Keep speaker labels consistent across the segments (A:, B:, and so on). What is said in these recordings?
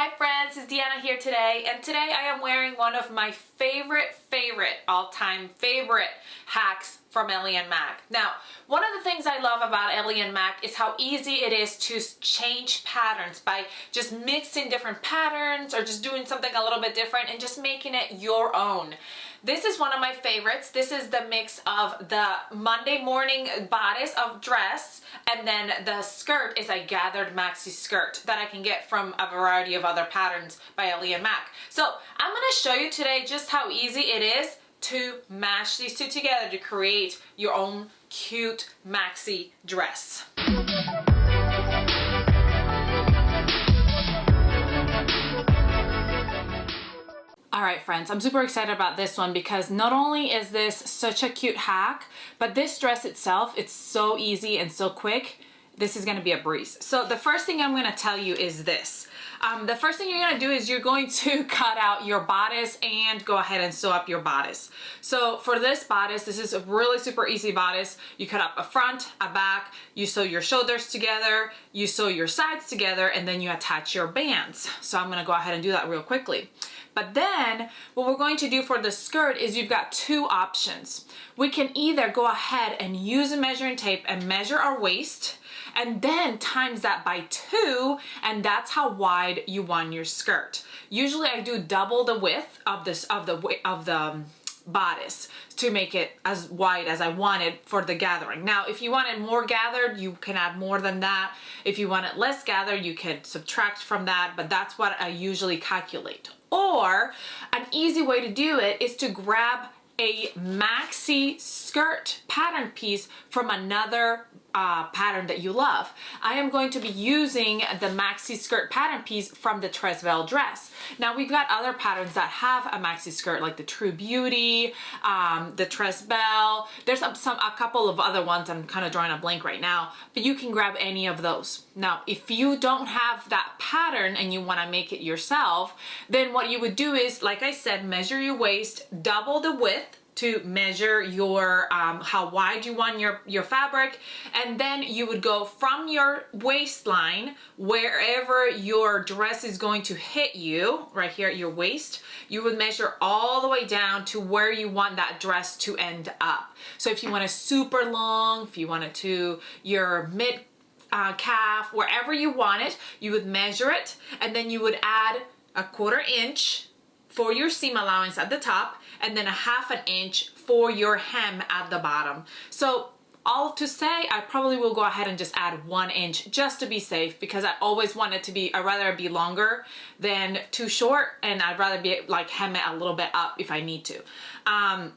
A: Hi friends, it's Deanna here today, and today I am wearing one of my favorite all-time favorite hacks from Ellie and Mac. Now, one of the things I love about Ellie and Mac is how easy it is to change patterns by just mixing different patterns or just doing something a little bit different and just making it your own. This is one of my favorites. This is the mix of the Monday morning bodice of dress, and then the skirt is a gathered maxi skirt that I can get from a variety of other patterns by Ellie and Mac. So I'm going to show you today just how easy it is to mash these two together to create your own cute maxi dress. Alright friends, I'm super excited about this one because not only is this such a cute hack, but this dress itself, it's so easy and so quick. This is going to be a breeze. So the first thing I'm going to tell you is this. The first thing you're going to do is you're going to cut out your bodice and go ahead and sew up your bodice. So for this bodice, this is a really super easy bodice. You cut up a front, a back, you sew your shoulders together, you sew your sides together, and then you attach your bands. So I'm going to go ahead and do that real quickly. But then what we're going to do for the skirt is you've got two options. We can either go ahead and use a measuring tape and measure our waist and then times that by 2, and that's how wide you want your skirt. Usually I do double the width of the bodice to make it as wide as I want it for the gathering. Now, if you want it more gathered, you can add more than that. If you want it less gathered, you can subtract from that, but that's what I usually calculate. Or an easy way to do it is to grab a maxi skirt pattern piece from another pattern that you love. I am going to be using the maxi skirt pattern piece from the Tresbel dress. Now we've got other patterns that have a maxi skirt like the True Beauty, the Tresbel. There's a couple of other ones. I'm kind of drawing a blank right now, but you can grab any of those. Now, if you don't have that pattern and you want to make it yourself, then what you would do is, like I said, measure your waist, double the width to measure your how wide you want your fabric, and then you would go from your waistline, wherever your dress is going to hit you, right here at your waist, you would measure all the way down to where you want that dress to end up. So if you want it super long, if you want it to your mid calf, wherever you want it, you would measure it, and then you would add a 1/4 inch for your seam allowance at the top, and then a 1/2 inch for your hem at the bottom. So all to say, I probably will go ahead and just add 1 inch just to be safe, because I always want it to be, I'd rather it be longer than too short, and I'd rather be like hem it a little bit up if I need to. And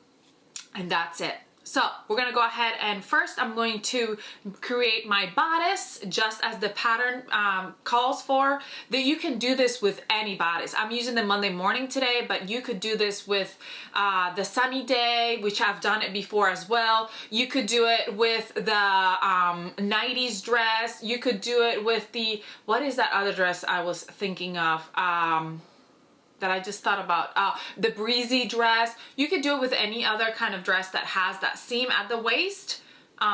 A: that's it. So we're gonna go ahead and first I'm going to create my bodice just as the pattern calls for. That you can do this with any bodice. I'm using the Monday morning today, but you could do this with the sunny day, which I've done it before as well. You could do it with the 90s dress. You could do it with the, what is that other dress I was thinking of? That I just thought about, the breezy dress. You could do it with any other kind of dress that has that seam at the waist.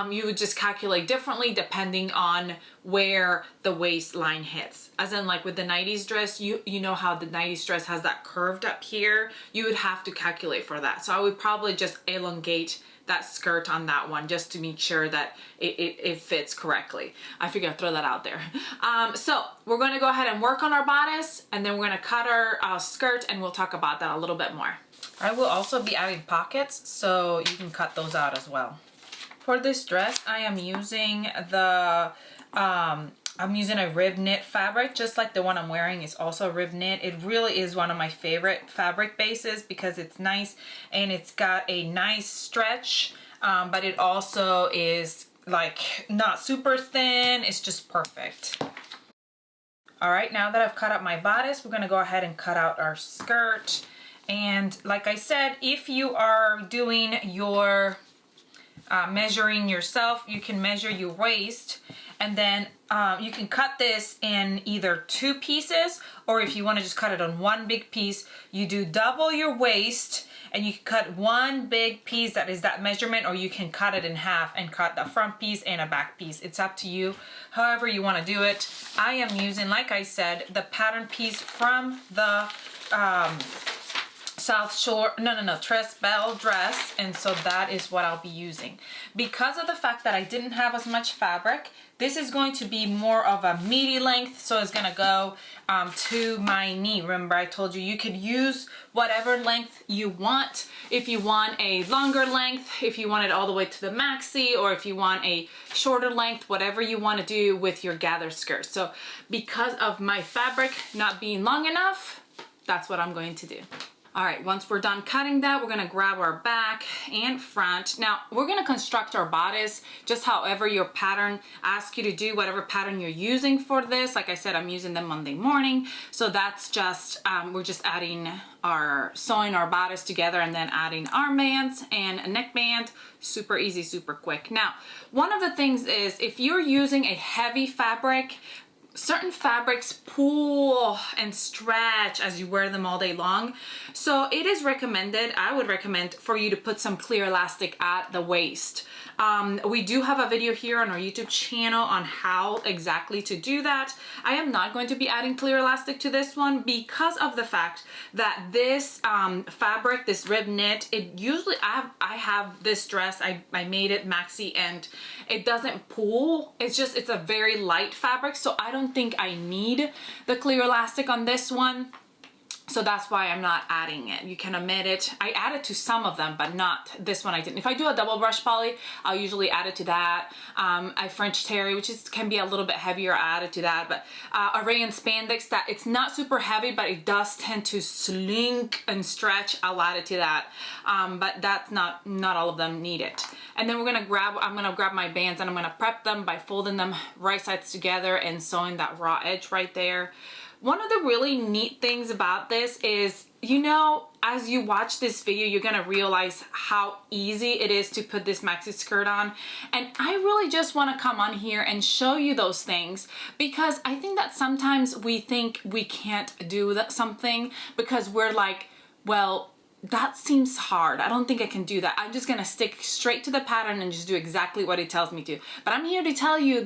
A: You would just calculate differently depending on where the waistline hits. As in, like with the 90s dress, you know how the 90s dress has that curved up here. You would have to calculate for that. So I would probably just elongate that skirt on that one just to make sure that it fits correctly. I figured I'd throw that out there. So we're going to go ahead and work on our bodice, and then we're going to cut our skirt, and we'll talk about that a little bit more. I will also be adding pockets, so you can cut those out as well. For this dress, I am using the I'm using a rib knit fabric, just like the one I'm wearing is also rib knit. It really is one of my favorite fabric bases because it's nice and it's got a nice stretch, but it also is like not super thin. It's just perfect. All right, now that I've cut out my bodice, we're gonna go ahead and cut out our skirt. And like I said, if you are doing your measuring yourself, you can measure your waist, and then you can cut this in either 2 pieces, or if you want to just cut it on one big piece, you do double your waist and you can cut one big piece that is that measurement, or you can cut it in half and cut the front piece and a back piece. It's up to you, however you want to do it. I am using, like I said, the pattern piece from the South Shore, Tres Belle dress, and so that is what I'll be using. Because of the fact that I didn't have as much fabric, this is going to be more of a midi length, so it's gonna go to my knee. Remember, I told you you could use whatever length you want. If you want a longer length, if you want it all the way to the maxi, or if you want a shorter length, whatever you want to do with your gather skirt. So because of my fabric not being long enough, that's what I'm going to do. All right, once we're done cutting that, we're gonna grab our back and front. Now, we're gonna construct our bodice just however your pattern asks you to do, whatever pattern you're using for this. Like I said, I'm using them Monday morning. So that's just, we're just sewing our bodice together and then adding armbands and a neckband. Super easy, super quick. Now, one of the things is if you're using a heavy fabric, certain fabrics pull and stretch as you wear them all day long. So it is recommended, I would recommend for you to put some clear elastic at the waist. We do have a video here on our YouTube channel on how exactly to do that. I am not going to be adding clear elastic to this one because of the fact that this fabric, this rib knit, it usually, I have this dress, I made it maxi and it doesn't pull. It's a very light fabric, so I don't think I need the clear elastic on this one. So that's why I'm not adding it. You can omit it. I added to some of them, but not this one I didn't. If I do a double brush poly, I'll usually add it to that. I French terry, which can be a little bit heavier, I added to that. But array and spandex, that it's not super heavy, but it does tend to slink and stretch. I'll add it to that. But that's not all of them need it. And then I'm gonna grab my bands and I'm gonna prep them by folding them right sides together and sewing that raw edge right there. One of the really neat things about this is, you know, as you watch this video, you're gonna realize how easy it is to put this maxi skirt on. And I really just wanna come on here and show you those things because I think that sometimes we think we can't do something because we're like, well, that seems hard. I don't think I can do that. I'm just gonna stick straight to the pattern and just do exactly what it tells me to. But I'm here to tell you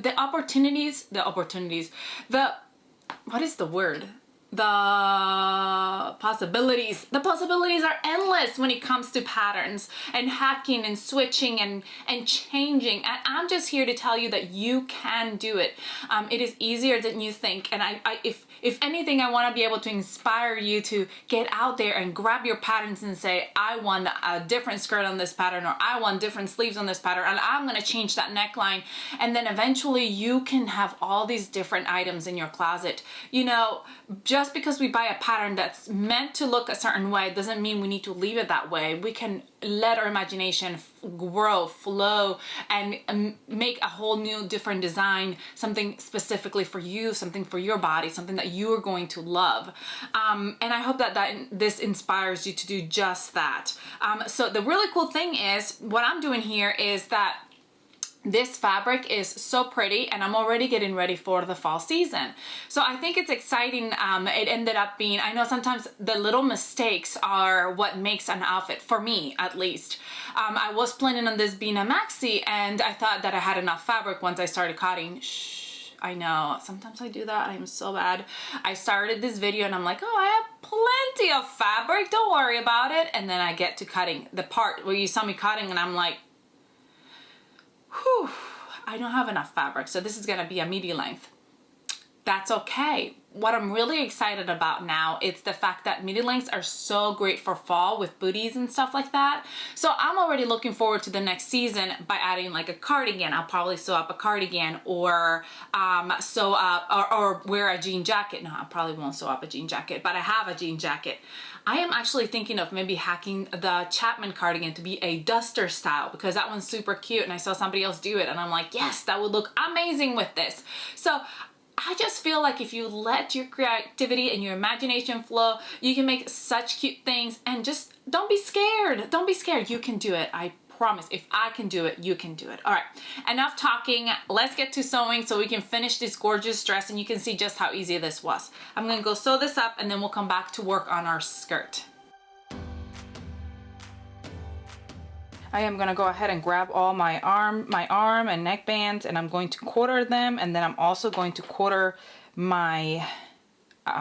A: what is the word? The possibilities. The possibilities are endless when it comes to patterns and hacking and switching and changing. And I'm just here to tell you that you can do it. It is easier than you think. And if anything, I want to be able to inspire you to get out there and grab your patterns and say, I want a different skirt on this pattern, or I want different sleeves on this pattern, and I'm going to change that neckline. And then eventually you can have all these different items in your closet. You know, just because we buy a pattern that's meant to look a certain way doesn't mean we need to leave it that way. We can let our imagination grow, flow, and make a whole new different design, something specifically for you, something for your body, something that you are going to love. And I hope that this inspires you to do just that. So the really cool thing is, what I'm doing here is that this fabric is so pretty and I'm already getting ready for the fall season. So I think it's exciting. It ended up being, I know sometimes the little mistakes are what makes an outfit, for me at least. I was planning on this being a maxi and I thought that I had enough fabric once I started cutting. I know, sometimes I do that, I'm so bad. I started this video and I'm like, oh, I have plenty of fabric, don't worry about it. And then I get to cutting the part where you saw me cutting and I'm like, whew, I don't have enough fabric, so this is gonna be a midi length. That's okay. What I'm really excited about now is the fact that midi lengths are so great for fall with booties and stuff like that. So I'm already looking forward to the next season by adding like a cardigan. I'll probably sew up a cardigan or sew up or wear a jean jacket. No, I probably won't sew up a jean jacket, but I have a jean jacket. I am actually thinking of maybe hacking the Chapman cardigan to be a duster style because that one's super cute and I saw somebody else do it and I'm like, yes, that would look amazing with this. So I just feel like if you let your creativity and your imagination flow, you can make such cute things, and just don't be scared. Don't be scared. You can do it. I promise, if I can do it, you can do it. All right, enough talking. Let's get to sewing so we can finish this gorgeous dress and you can see just how easy this was. I'm gonna go sew this up and then we'll come back to work on our skirt. I am gonna go ahead and grab all my arm and neck bands, and I'm going to quarter them, and then I'm also going to quarter my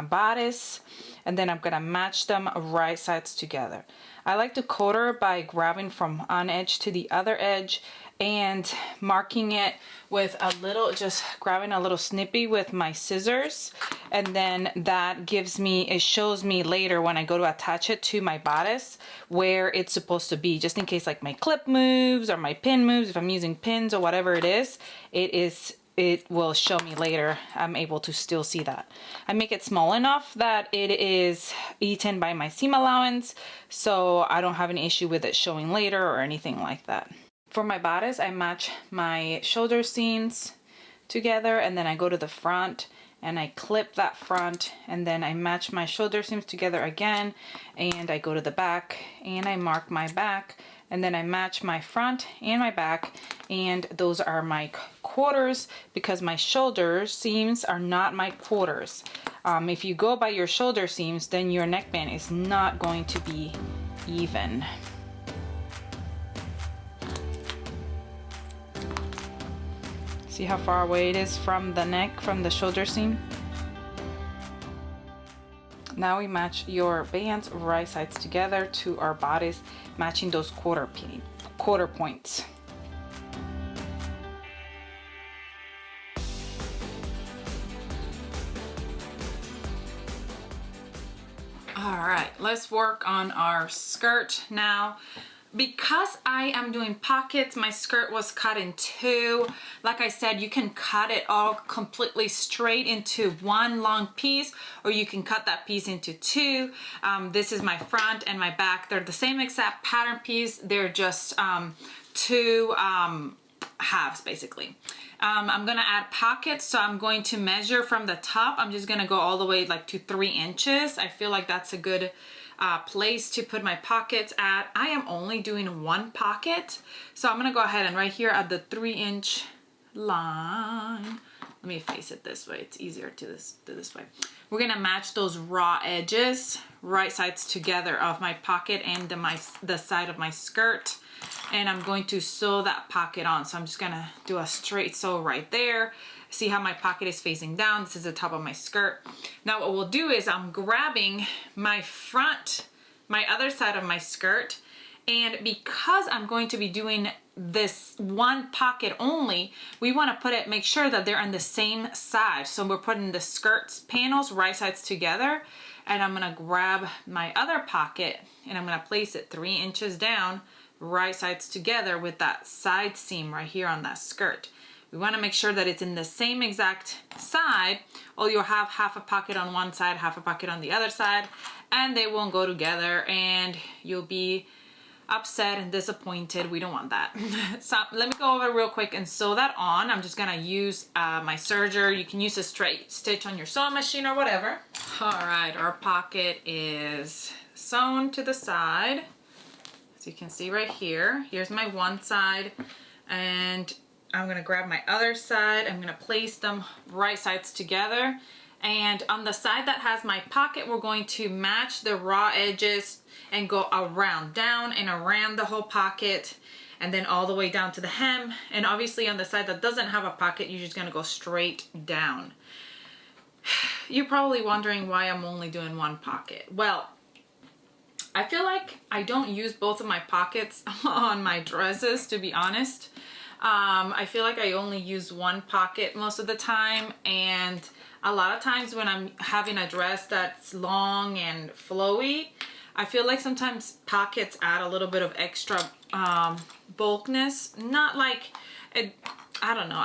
A: bodice, and then I'm gonna match them right sides together. I like to quarter by grabbing from one edge to the other edge and marking it with a little, just grabbing a little snippy with my scissors, and then that gives me, it shows me later when I go to attach it to my bodice where it's supposed to be, just in case like my clip moves or my pin moves, if I'm using pins or whatever it will show me later. I'm able to still see that. I make it small enough that it is eaten by my seam allowance, so I don't have an issue with it showing later or anything like that. For my bodice, I match my shoulder seams together, and then I go to the front and I clip that front, and then I match my shoulder seams together again, and I go to the back and I mark my back, and then I match my front and my back, and those are my quarters because my shoulder seams are not my quarters. If you go by your shoulder seams, then your neckband is not going to be even. See how far away it is from the neck, from the shoulder seam? Now we match your bands right sides together to our bodice, matching those quarter points. All right, let's work on our skirt now. Because I am doing pockets, my skirt was cut in two. Like I said, you can cut it all completely straight into one long piece, or you can cut that piece into two. This is my front and my back. They're the same exact pattern piece. They're just two halves basically. I'm gonna add pockets, so I'm going to measure from the top. I'm just gonna go all the way like to 3 inches. I feel like that's a good place to put my pockets at. I am only doing one pocket, so I'm gonna go ahead and right here at the 3-inch line, let me face it this way, it's easier to do this way. We're gonna match those raw edges right sides together of my pocket and the side of my skirt, and I'm going to sew that pocket on. So I'm just gonna do a straight sew right there. See how my pocket is facing down? This is the top of my skirt. Now what we'll do is I'm grabbing my front, my other side of my skirt, and because I'm going to be doing this one pocket only, we want to make sure that they're on the same side. So we're putting the skirt's panels right sides together, and I'm gonna grab my other pocket and I'm gonna place it 3 inches down, right sides together with that side seam right here on that skirt. We want to make sure that it's in the same exact side, or you'll have half a pocket on one side, half a pocket on the other side, and they won't go together and you'll be upset and disappointed. We don't want that. So let me go over real quick and sew that on. I'm just gonna use my serger. You can use a straight stitch on your sewing machine or whatever. All right, our pocket is sewn to the side. As you can see right here, here's my one side, and I'm gonna grab my other side. I'm gonna place them right sides together. And on the side that has my pocket, we're going to match the raw edges and go around, down and around the whole pocket, and then all the way down to the hem. And obviously on the side that doesn't have a pocket, you're just gonna go straight down. You're probably wondering why I'm only doing one pocket. Well, I feel like I don't use both of my pockets on my dresses, to be honest. I feel like I only use one pocket most of the time, and a lot of times when I'm having a dress that's long and flowy, I feel like sometimes pockets add a little bit of extra bulkness. Not like, I don't know,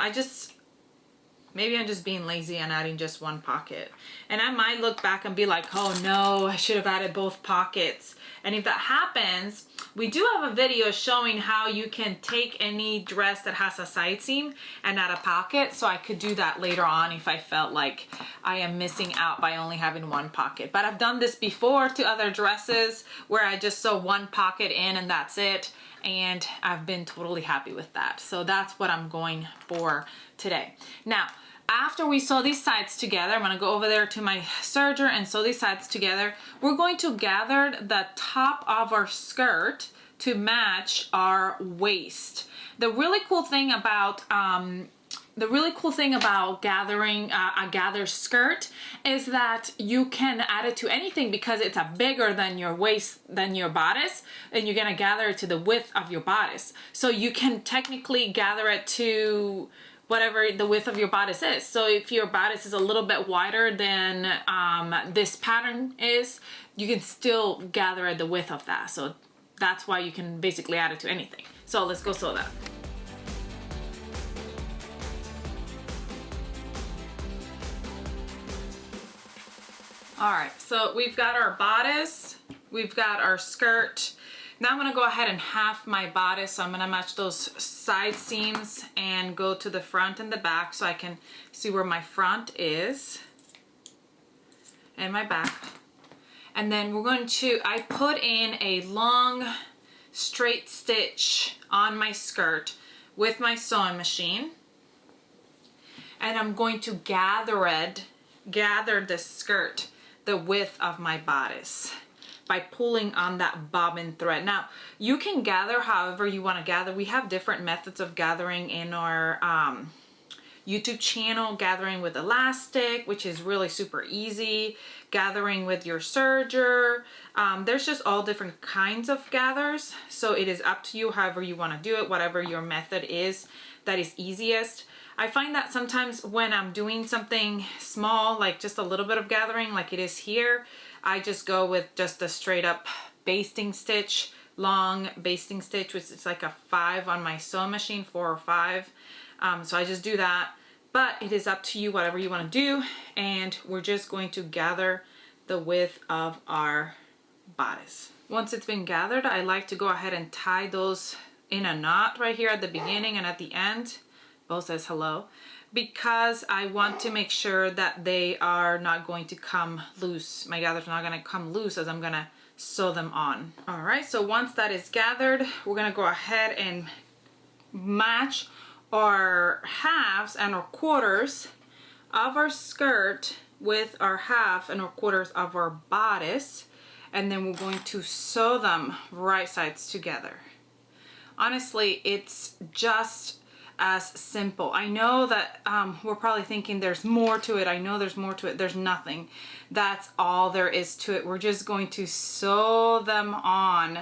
A: maybe I'm just being lazy and adding just one pocket. And I might look back and be like, oh no, I should have added both pockets. And if that happens, we do have a video showing how you can take any dress that has a side seam and add a pocket. So I could do that later on if I felt like I am missing out by only having one pocket. But I've done this before to other dresses where I just sew one pocket in and that's it. and I've been totally happy with that. So that's what I'm going for today. Now, after we sew these sides together, I'm gonna go over there to my serger and sew these sides together. We're going to gather the top of our skirt to match our waist. The really cool thing about gathering a gathered skirt is that you can add it to anything because it's a bigger than your waist, than your bodice, and you're gonna gather it to the width of your bodice. So you can technically gather it to whatever the width of your bodice is. So if your bodice is a little bit wider than this pattern is, you can still gather at the width of that. So that's why you can basically add it to anything. So let's go sew that. All right, so we've got our bodice, we've got our skirt. Now I'm gonna go ahead and half my bodice. So I'm gonna match those side seams and go to the front and the back so I can see where my front is and my back. And then we're going to, I put in a long straight stitch on my skirt with my sewing machine. And I'm going to gather the skirt the width of my bodice by pulling on that bobbin thread. Now, you can gather however you want to gather. We have different methods of gathering in our YouTube channel, gathering with elastic, which is really super easy, gathering with your serger. There's just all different kinds of gathers. So it is up to you however you want to do it, whatever your method is that is easiest. I find that sometimes when I'm doing something small, like just a little bit of gathering like it is here, I just go with just a straight up basting stitch, long basting stitch, which is like a 5 on my sewing machine, 4 or 5. So I just do that, but it is up to you, whatever you want to do. And we're just going to gather the width of our bodice. Once it's been gathered, I like to go ahead and tie those in a knot right here at the beginning and at the end. Bo says hello, because I want to make sure that they are not going to come loose. My gathers are not going to come loose as I'm going to sew them on. All right, so once that is gathered, we're going to go ahead and match our halves and our quarters of our skirt with our half and our quarters of our bodice, and then we're going to sew them right sides together. Honestly, it's just as simple. I know that we're probably thinking there's more to it. I know there's more to it. There's nothing. That's all there is to it. We're just going to sew them on.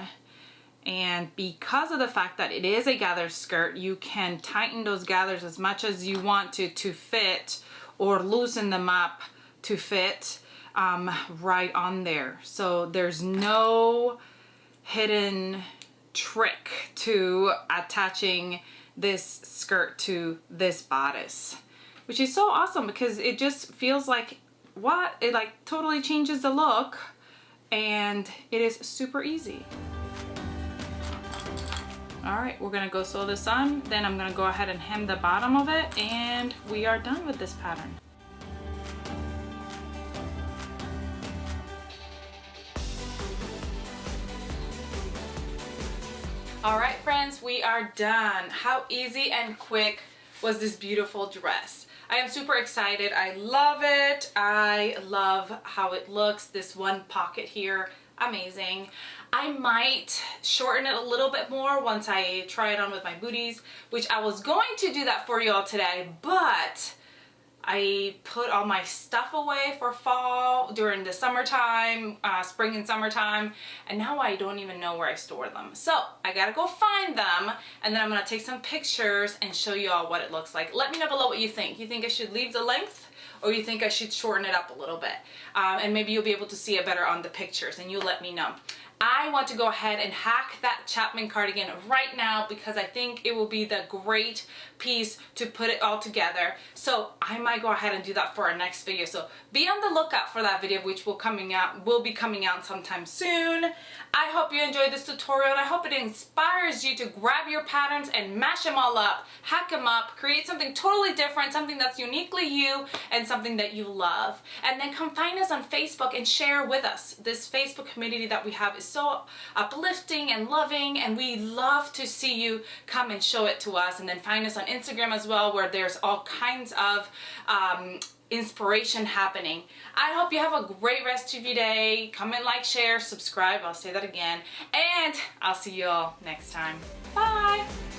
A: And because of the fact that it is a gathered skirt, you can tighten those gathers as much as you want to fit, or loosen them up to fit right on there. So there's no hidden trick to attaching this skirt to this bodice, which is so awesome because it just feels like it like totally changes the look, and it is super easy. All right, we're gonna go sew this on, then I'm gonna go ahead and hem the bottom of it, and we are done with this pattern. All right, friends, we are done. How easy and quick was this beautiful dress? I am super excited. I love it. I love how it looks. This one pocket here, amazing. I might shorten it a little bit more once I try it on with my booties, which I was going to do that for y'all today, but I put all my stuff away for fall during the summertime, spring and summertime, and now I don't even know where I store them. So I gotta go find them, and then I'm gonna take some pictures and show you all what it looks like. Let me know below what you think. You think I should leave the length, or you think I should shorten it up a little bit? And maybe you'll be able to see it better on the pictures, and you let me know. I want to go ahead and hack that Chapman cardigan right now because I think it will be the great piece to put it all together. So I might go ahead and do that for our next video. So be on the lookout for that video, which will be coming out sometime soon. I hope you enjoyed this tutorial, and I hope it inspires you to grab your patterns and mash them all up, hack them up, create something totally different, something that's uniquely you and something that you love. And then come find us on Facebook and share with us. This Facebook community that we have is is so uplifting and loving, and we love to see you come and show it to us. And then find us on Instagram as well, where there's all kinds of inspiration happening. I hope you have a great rest of your day. Comment, like, share, subscribe. I'll say that again. And I'll see you all next time. Bye!